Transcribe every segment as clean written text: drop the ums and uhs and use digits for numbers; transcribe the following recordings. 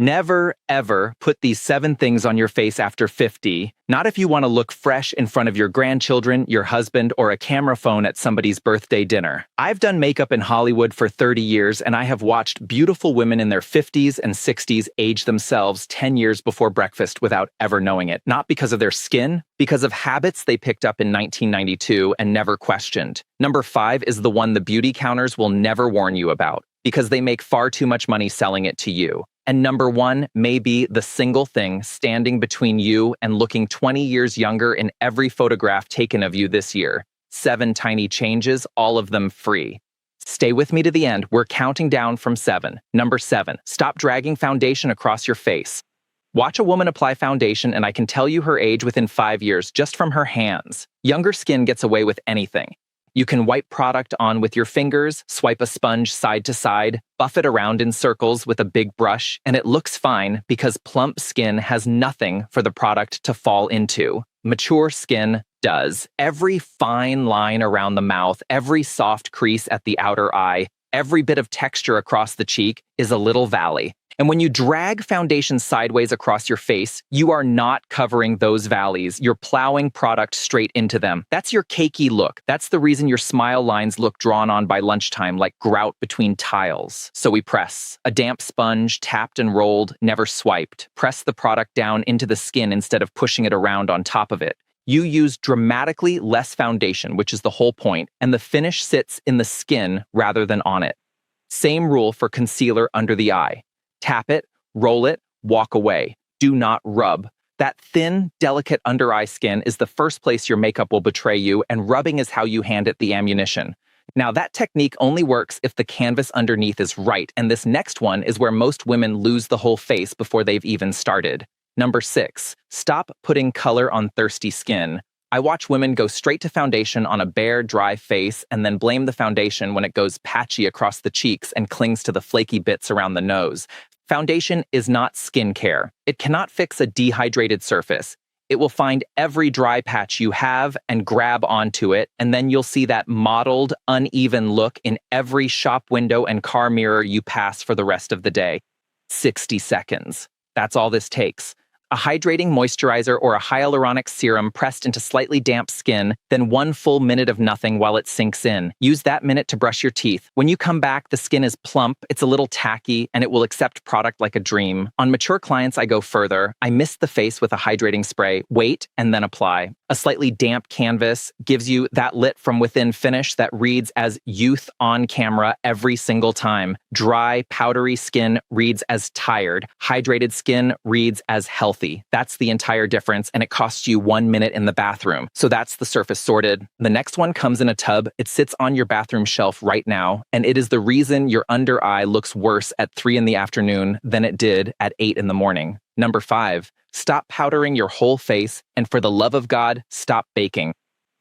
Never, ever put these 7 things on your face after 50, not if you want to look fresh in front of your grandchildren, your husband, or a camera phone at somebody's birthday dinner. I've done makeup in Hollywood for 30 years, and I have watched beautiful women in their 50s and 60s age themselves 10 years before breakfast without ever knowing it. Not because of their skin, because of habits they picked up in 1992 and never questioned. Number 5 is the one the beauty counters will never warn you about, because they make far too much money selling it to you. And number 1 may be the single thing standing between you and looking 20 years younger in every photograph taken of you this year. 7 tiny changes, all of them free. Stay with me to the end. We're counting down from 7. Number 7, stop dragging foundation across your face. Watch a woman apply foundation and I can tell you her age within 5 years just from her hands. Younger skin gets away with anything. You can wipe product on with your fingers, swipe a sponge side to side, buff it around in circles with a big brush, and it looks fine because plump skin has nothing for the product to fall into. Mature skin does. Every fine line around the mouth, every soft crease at the outer eye, every bit of texture across the cheek is a little valley. And when you drag foundation sideways across your face, you are not covering those valleys. You're plowing product straight into them. That's your cakey look. That's the reason your smile lines look drawn on by lunchtime like grout between tiles. So we press. A damp sponge, tapped and rolled, never swiped. Press the product down into the skin instead of pushing it around on top of it. You use dramatically less foundation, which is the whole point, and the finish sits in the skin rather than on it. Same rule for concealer under the eye. Tap it, roll it, walk away. Do not rub. That thin, delicate under-eye skin is the first place your makeup will betray you, and rubbing is how you hand it the ammunition. Now, that technique only works if the canvas underneath is right, and this next one is where most women lose the whole face before they've even started. Number 6, stop putting color on thirsty skin. I watch women go straight to foundation on a bare, dry face and then blame the foundation when it goes patchy across the cheeks and clings to the flaky bits around the nose. Foundation is not skincare. It cannot fix a dehydrated surface. It will find every dry patch you have and grab onto it, and then you'll see that mottled, uneven look in every shop window and car mirror you pass for the rest of the day. 60 seconds. That's all this takes. A hydrating moisturizer or a hyaluronic serum pressed into slightly damp skin, then 1 full minute of nothing while it sinks in. Use that minute to brush your teeth. When you come back, the skin is plump, it's a little tacky, and it will accept product like a dream. On mature clients, I go further. I mist the face with a hydrating spray, wait, and then apply. A slightly damp canvas gives you that lit from within finish that reads as youth on camera every single time. Dry, powdery skin reads as tired. Hydrated skin reads as healthy. That's the entire difference, and it costs you 1 minute in the bathroom. So that's the surface sorted. The next one comes in a tub. It sits on your bathroom shelf right now, and it is the reason your under eye looks worse at 3 in the afternoon than it did at 8 in the morning. Number 5, stop powdering your whole face, and for the love of God, stop baking.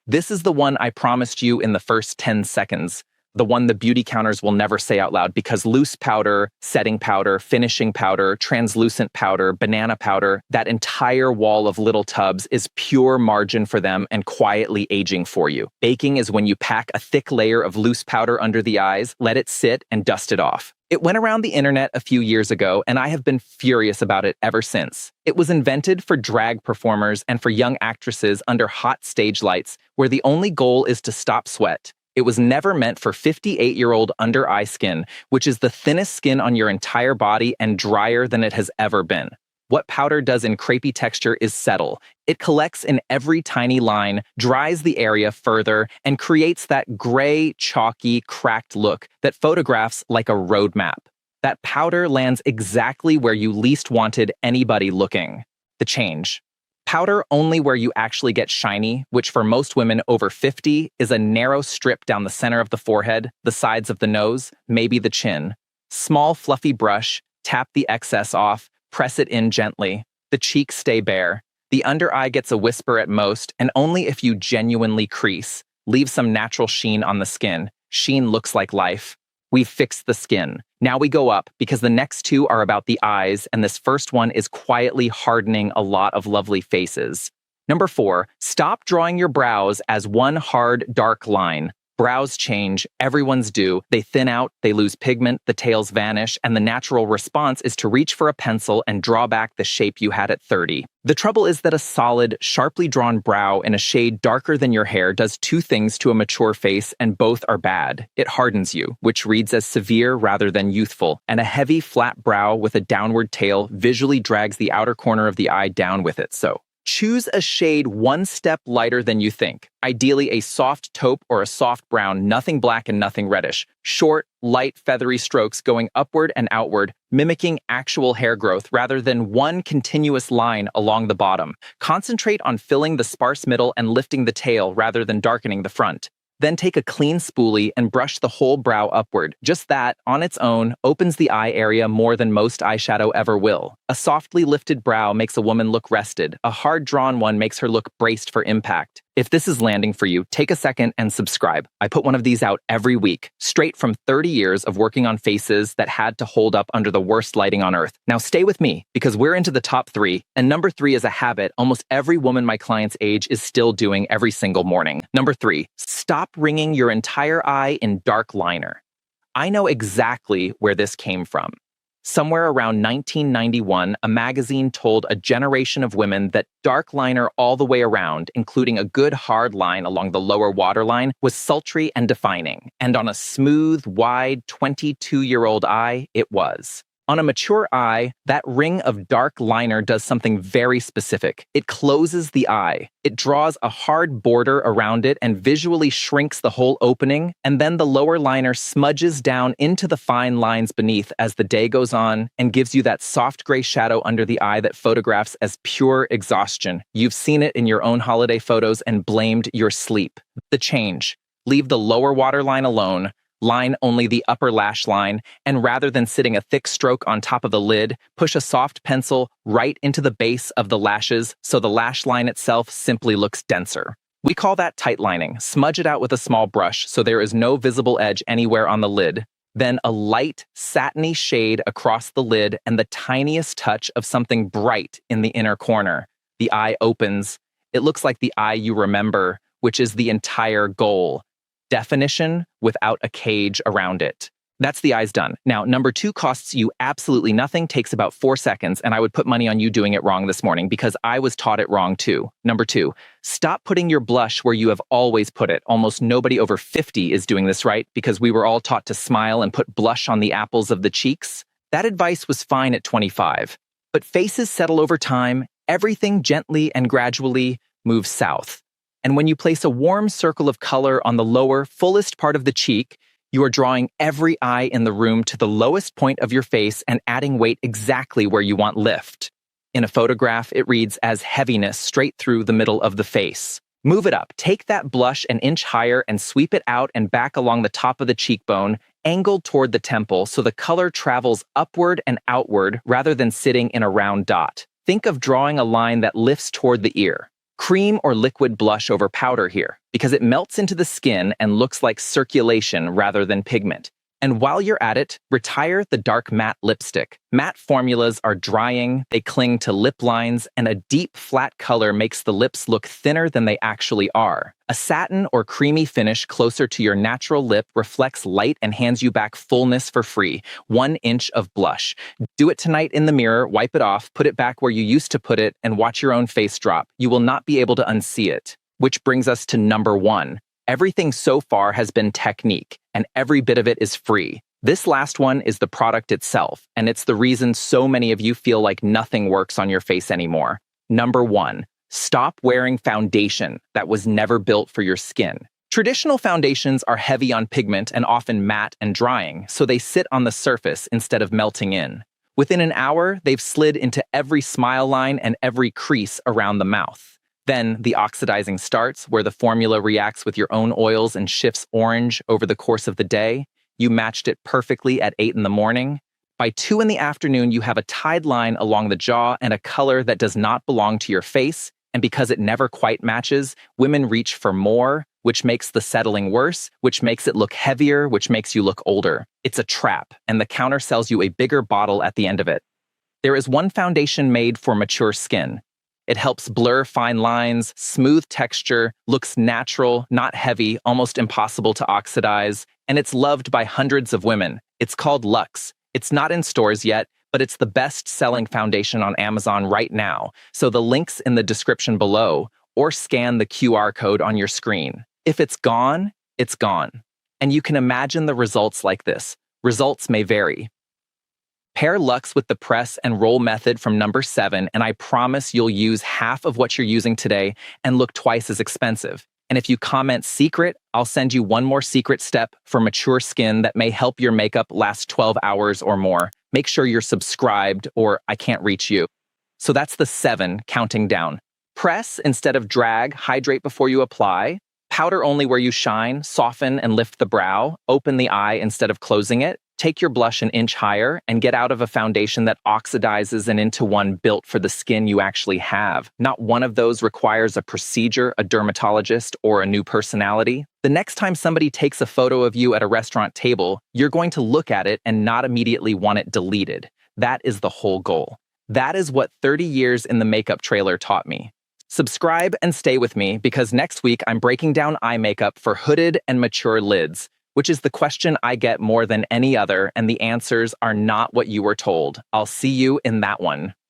This is the one I promised you in the first 10 seconds. The one the beauty counters will never say out loud, because loose powder, setting powder, finishing powder, translucent powder, banana powder, that entire wall of little tubs is pure margin for them and quietly aging for you. Baking is when you pack a thick layer of loose powder under the eyes, let it sit, and dust it off. It went around the internet a few years ago, and I have been furious about it ever since. It was invented for drag performers and for young actresses under hot stage lights, where the only goal is to stop sweat. It was never meant for 58-year-old under-eye skin, which is the thinnest skin on your entire body and drier than it has ever been. What powder does in crepey texture is settle. It collects in every tiny line, dries the area further, and creates that gray, chalky, cracked look that photographs like a roadmap. That powder lands exactly where you least wanted anybody looking. The change. Powder only where you actually get shiny, which for most women over 50 is a narrow strip down the center of the forehead, the sides of the nose, maybe the chin. Small fluffy brush, tap the excess off, press it in gently. The cheeks stay bare. The under eye gets a whisper at most, and only if you genuinely crease. Leave some natural sheen on the skin. Sheen looks like life. We've fixed the skin. Now we go up, because the next 2 are about the eyes, and this first one is quietly hardening a lot of lovely faces. Number 4, stop drawing your brows as one hard, dark line. Brows change, everyone's do. They thin out, they lose pigment, the tails vanish, and the natural response is to reach for a pencil and draw back the shape you had at 30. The trouble is that a solid, sharply drawn brow in a shade darker than your hair does two things to a mature face, and both are bad. It hardens you, which reads as severe rather than youthful, and a heavy, flat brow with a downward tail visually drags the outer corner of the eye down with it. So, choose a shade one step lighter than you think. Ideally a soft taupe or a soft brown, nothing black and nothing reddish. Short, light, feathery strokes going upward and outward, mimicking actual hair growth rather than one continuous line along the bottom. Concentrate on filling the sparse middle and lifting the tail rather than darkening the front. Then take a clean spoolie and brush the whole brow upward. Just that, on its own, opens the eye area more than most eyeshadow ever will. A softly lifted brow makes a woman look rested. A hard-drawn one makes her look braced for impact. If this is landing for you, take a second and subscribe. I put one of these out every week, straight from 30 years of working on faces that had to hold up under the worst lighting on earth. Now stay with me, because we're into the top 3, and number 3 is a habit almost every woman my client's age is still doing every single morning. Number 3, stop ringing your entire eye in dark liner. I know exactly where this came from. Somewhere around 1991, a magazine told a generation of women that dark liner all the way around, including a good hard line along the lower waterline, was sultry and defining. And on a smooth, wide, 22-year-old eye, it was. On a mature eye, that ring of dark liner does something very specific. It closes the eye. It draws a hard border around it and visually shrinks the whole opening, and then the lower liner smudges down into the fine lines beneath as the day goes on and gives you that soft gray shadow under the eye that photographs as pure exhaustion. You've seen it in your own holiday photos and blamed your sleep. The change. Leave the lower waterline alone. Line only the upper lash line, and rather than sitting a thick stroke on top of the lid, push a soft pencil right into the base of the lashes so the lash line itself simply looks denser. We call that tight lining. Smudge it out with a small brush so there is no visible edge anywhere on the lid. Then a light, satiny shade across the lid and the tiniest touch of something bright in the inner corner. The eye opens. It looks like the eye you remember, which is the entire goal. Definition without a cage around it. That's the eyes done. Now, number 2 costs you absolutely nothing, takes about 4 seconds, and I would put money on you doing it wrong this morning because I was taught it wrong too. Number 2, stop putting your blush where you have always put it. Almost nobody over 50 is doing this right because we were all taught to smile and put blush on the apples of the cheeks. That advice was fine at 25. But faces settle over time, everything gently and gradually moves south. And when you place a warm circle of color on the lower, fullest part of the cheek, you are drawing every eye in the room to the lowest point of your face and adding weight exactly where you want lift. In a photograph, it reads as heaviness straight through the middle of the face. Move it up. Take that blush an inch higher and sweep it out and back along the top of the cheekbone, angled toward the temple so the color travels upward and outward rather than sitting in a round dot. Think of drawing a line that lifts toward the ear. Cream or liquid blush over powder here, because it melts into the skin and looks like circulation rather than pigment. And while you're at it, retire the dark matte lipstick. Matte formulas are drying, they cling to lip lines, and a deep, flat color makes the lips look thinner than they actually are. A satin or creamy finish closer to your natural lip reflects light and hands you back fullness for free. 1 inch of blush. Do it tonight in the mirror, wipe it off, put it back where you used to put it, and watch your own face drop. You will not be able to unsee it. Which brings us to number 1. Everything so far has been technique, and every bit of it is free. This last one is the product itself, and it's the reason so many of you feel like nothing works on your face anymore. Number 1, stop wearing foundation that was never built for your skin. Traditional foundations are heavy on pigment and often matte and drying, so they sit on the surface instead of melting in. Within an hour, they've slid into every smile line and every crease around the mouth. Then the oxidizing starts, where the formula reacts with your own oils and shifts orange over the course of the day. You matched it perfectly at 8 in the morning. By 2 in the afternoon, you have a tied line along the jaw and a color that does not belong to your face. And because it never quite matches, women reach for more, which makes the settling worse, which makes it look heavier, which makes you look older. It's a trap, and the counter sells you a bigger bottle at the end of it. There is one foundation made for mature skin. It helps blur fine lines, smooth texture, looks natural, not heavy, almost impossible to oxidize, and it's loved by hundreds of women. It's called Luxe. It's not in stores yet, but it's the best-selling foundation on Amazon right now, so the link's in the description below, or scan the QR code on your screen. If it's gone, it's gone. And you can imagine the results like this. Results may vary. Pair Luxe with the press and roll method from number 7, and I promise you'll use half of what you're using today and look twice as expensive. And if you comment secret, I'll send you one more secret step for mature skin that may help your makeup last 12 hours or more. Make sure you're subscribed or I can't reach you. So that's the 7 counting down. Press instead of drag, hydrate before you apply. Powder only where you shine, soften and lift the brow, open the eye instead of closing it. Take your blush an inch higher and get out of a foundation that oxidizes and into one built for the skin you actually have. Not one of those requires a procedure, a dermatologist, or a new personality. The next time somebody takes a photo of you at a restaurant table, you're going to look at it and not immediately want it deleted. That is the whole goal. That is what 30 years in the makeup trailer taught me. Subscribe and stay with me because next week I'm breaking down eye makeup for hooded and mature lids, which is the question I get more than any other, and the answers are not what you were told. I'll see you in that one.